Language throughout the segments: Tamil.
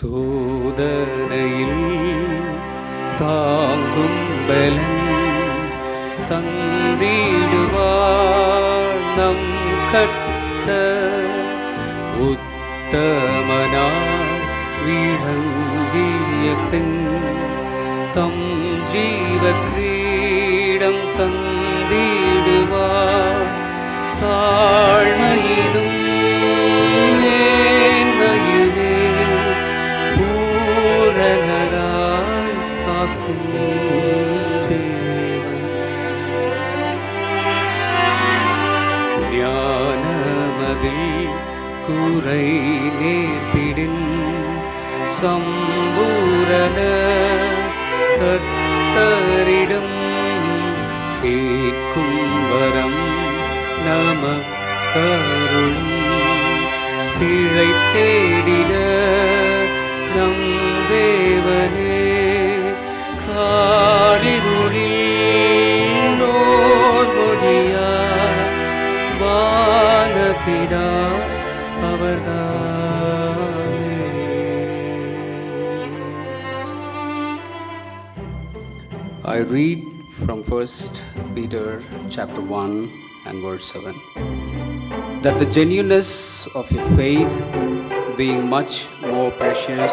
சோதனையில் தாங்கும் பலன் தந்திடுவார் நம் கர்த்தர். உத்தமனாய் விளங்கிய பின் தம் ஜீவ கிரீடம் தந்திடுவார். தாழ்மையிலும் மேன்மையுமே பூரணராய் காக்கும் தேவன். ஞானமதில் குறை நேர்த்திடின் சம்பூரண கர்த்தரிடம் கேட்கும் வரம் நமக்கருளும். பிழை தேடிட நம் தேவனே காரிருளில் நோர் மொழியார் வானபிதா அவர்தானே. I read from 1 Peter chapter 1 and verse 7. That the genuineness of your faith, being much more precious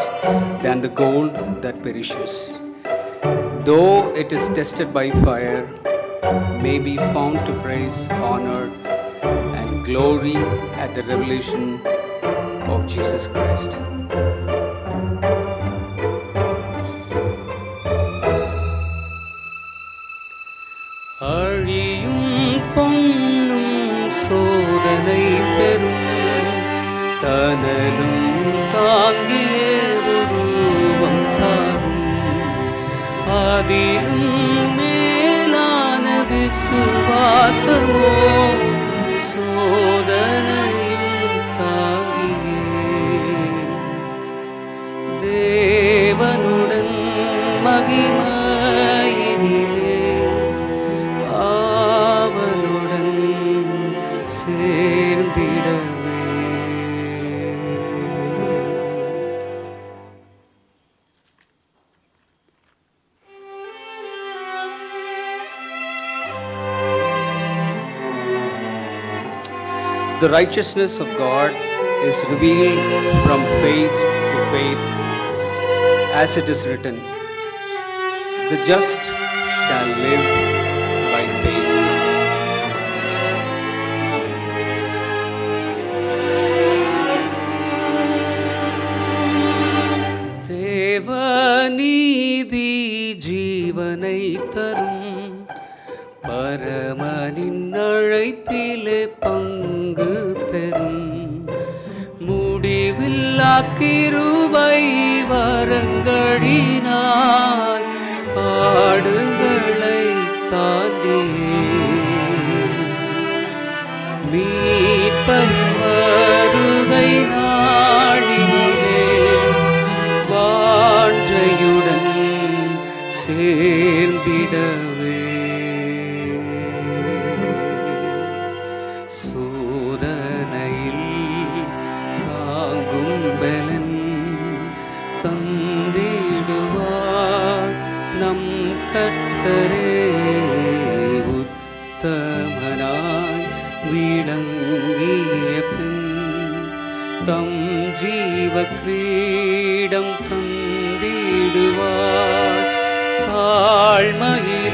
than the gold that perishes, though it is tested by fire, may be found to praise, honor, and glory at the revelation of Jesus Christ. அழியும் பொன்னும் சோதனை பெறும் தனலும் தாங்கிய உருவம் தாரும். அதிலும் மேலான விசுவாசமோ சோதனையும் தாங்கியே தேவனுடன் மகிமையினிலே ஆவலுடன் சேர்ந்திடவே. The righteousness of God is revealed from faith to faith, as it is written, the just shall live by faith. தேவநீதி ஜீவனை தரும் பரமனின் அழைப்பிலே பங்கு பெறும். முடிவில்லா கிருபை வரங்களினால் பாடுகளை தாண்டியே மீட்பரின் வருகை நாளினிலே வாஞ்சையுடன் சேர்ந்திடவே. சோதனையில் தாங்கும் பலன் தந்திடுவார் நம் கர்த்தரே. உத்தமனாய் விளங்கிய பின் தம் ஜீவ கிரீடம் தந்திடுவார். தாழ்மையில்